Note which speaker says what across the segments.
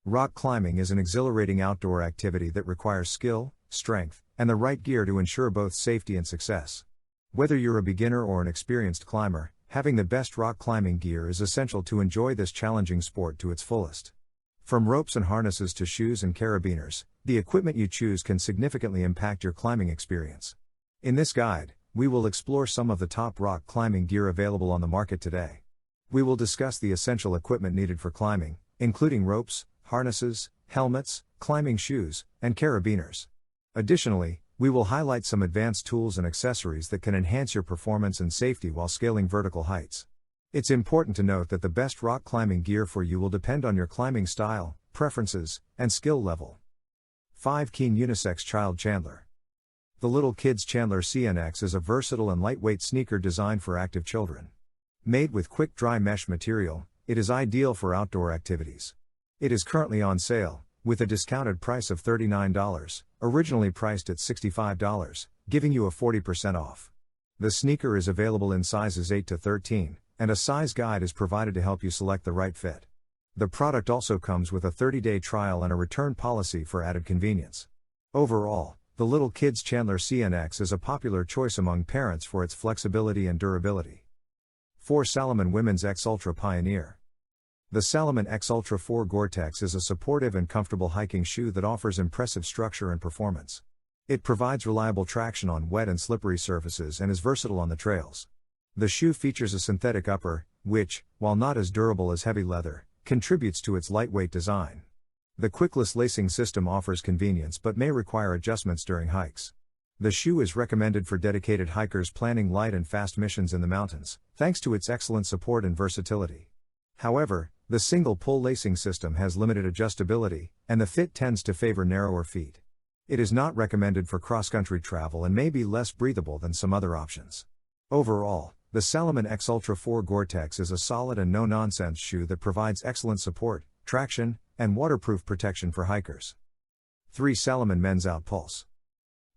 Speaker 1: Rock climbing is an exhilarating outdoor activity that requires skill, strength, and the right gear to ensure both safety and success. Whether you're a beginner or an experienced climber, having the best rock climbing gear is essential to enjoy this challenging sport to its fullest. From ropes and harnesses to shoes and carabiners, the equipment you choose can significantly impact your climbing experience. In this guide, we will explore some of the top rock climbing gear available on the market today. We will discuss the essential equipment needed for climbing, including ropes, harnesses, helmets, climbing shoes, and carabiners. Additionally, we will highlight some advanced tools and accessories that can enhance your performance and safety while scaling vertical heights. It's important to note that the best rock climbing gear for you will depend on your climbing style, preferences, and skill level. 5 Keen Unisex Child Chandler. The Little Kids Chandler CNX is a versatile and lightweight sneaker designed for active children. Made with quick dry mesh material, it is ideal for outdoor activities. It is currently on sale, with a discounted price of $39, originally priced at $65, giving you a 40% off. The sneaker is available in sizes 8 to 13, and a size guide is provided to help you select the right fit. The product also comes with a 30-day trial and a return policy for added convenience. Overall, the Little Kids Chandler CNX is a popular choice among parents for its flexibility and durability. 4 Salomon Women's X Ultra Pioneer. The Salomon X Ultra 4 Gore-Tex is a supportive and comfortable hiking shoe that offers impressive structure and performance. It provides reliable traction on wet and slippery surfaces and is versatile on the trails. The shoe features a synthetic upper, which, while not as durable as heavy leather, contributes to its lightweight design. The quickless lacing system offers convenience but may require adjustments during hikes. The shoe is recommended for dedicated hikers planning light and fast missions in the mountains, thanks to its excellent support and versatility. However, the single pull lacing system has limited adjustability, and the fit tends to favor narrower feet. It is not recommended for cross-country travel and may be less breathable than some other options. Overall, the Salomon X Ultra 4 Gore-Tex is a solid and no-nonsense shoe that provides excellent support, traction, and waterproof protection for hikers. 3 Salomon Men's Outpulse.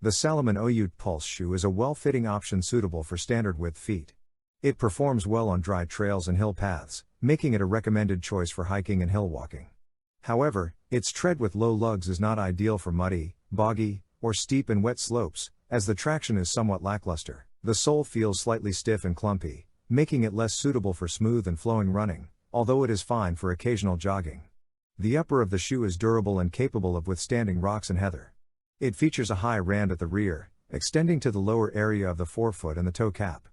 Speaker 1: The Salomon Outpulse shoe is a well-fitting option suitable for standard-width feet. It performs well on dry trails and hill paths, making it a recommended choice for hiking and hill walking. However, its tread with low lugs is not ideal for muddy, boggy, or steep and wet slopes, as the traction is somewhat lackluster. The sole feels slightly stiff and clumpy, making it less suitable for smooth and flowing running, although it is fine for occasional jogging. The upper of the shoe is durable and capable of withstanding rocks and heather. It features a high rand at the rear, extending to the lower area of the forefoot and the toe cap.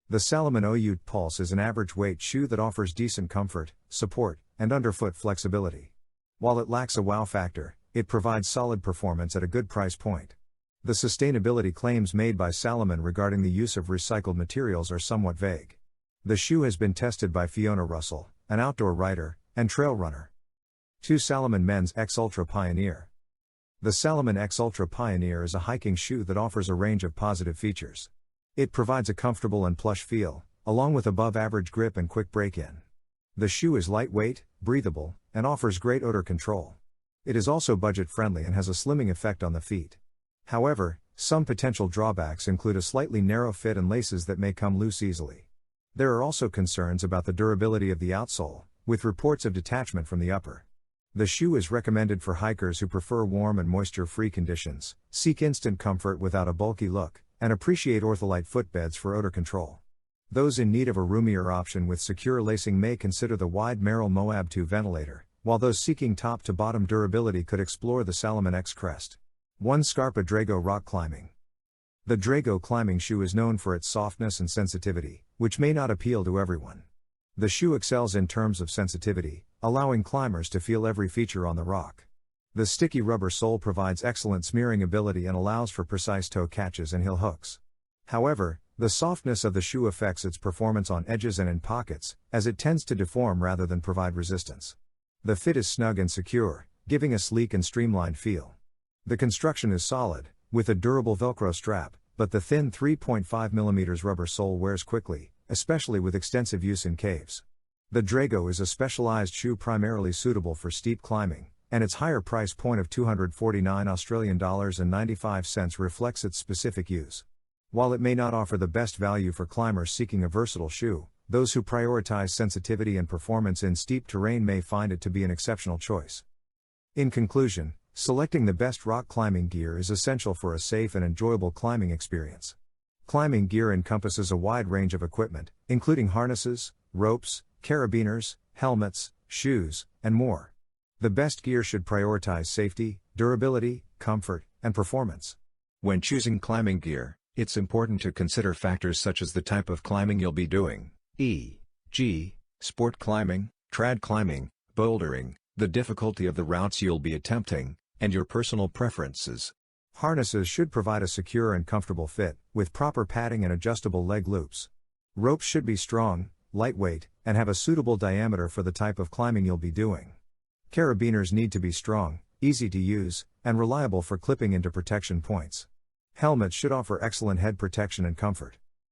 Speaker 1: The Salomon Outpulse is an average weight shoe that offers decent comfort, support, and underfoot flexibility. While it lacks a wow factor, it provides solid performance at a good price point. The sustainability claims made by Salomon regarding the use of recycled materials are somewhat vague. The shoe has been tested by Fiona Russell, an outdoor writer and trail runner. 2 Salomon Men's X Ultra Pioneer. The Salomon X Ultra Pioneer is a hiking shoe that offers a range of positive features. It provides a comfortable and plush feel, along with above-average grip and quick break-in. The shoe is lightweight, breathable, and offers great odor control. It is also budget-friendly and has a slimming effect on the feet. However, some potential drawbacks include a slightly narrow fit and laces that may come loose easily. There are also concerns about the durability of the outsole, with reports of detachment from the upper. The shoe is recommended for hikers who prefer warm and moisture-free conditions, seek instant comfort without a bulky look, and appreciate ortholite footbeds for odor control. Those in need of a roomier option with secure lacing may consider the wide Merrell Moab 2 ventilator, while those seeking top-to-bottom durability could explore the Salomon X Crest. 1 Scarpa Drago Rock Climbing. The Drago climbing shoe is known for its softness and sensitivity, which may not appeal to everyone. The shoe excels in terms of sensitivity, allowing climbers to feel every feature on the rock. The sticky rubber sole provides excellent smearing ability and allows for precise toe catches and heel hooks. However, the softness of the shoe affects its performance on edges and in pockets, as it tends to deform rather than provide resistance. The fit is snug and secure, giving a sleek and streamlined feel. The construction is solid, with a durable Velcro strap, but the thin 3.5mm rubber sole wears quickly, especially with extensive use in caves. The Drago is a specialized shoe primarily suitable for steep climbing, and its higher price point of $249.95 reflects its specific use. While it may not offer the best value for climbers seeking a versatile shoe, those who prioritize sensitivity and performance in steep terrain may find it to be an exceptional choice. In conclusion, selecting the best rock climbing gear is essential for a safe and enjoyable climbing experience. Climbing gear encompasses a wide range of equipment, including harnesses, ropes, carabiners, helmets, shoes, and more. The best gear should prioritize safety, durability, comfort, and performance.
Speaker 2: When choosing climbing gear, it's important to consider factors such as the type of climbing you'll be doing, e.g., sport climbing, trad climbing, bouldering, the difficulty of the routes you'll be attempting, and your personal preferences.
Speaker 1: Harnesses should provide a secure and comfortable fit, with proper padding and adjustable leg loops. Ropes should be strong, lightweight, and have a suitable diameter for the type of climbing you'll be doing. Carabiners need to be strong, easy to use, and reliable for clipping into protection points. Helmets should offer excellent head protection and comfort.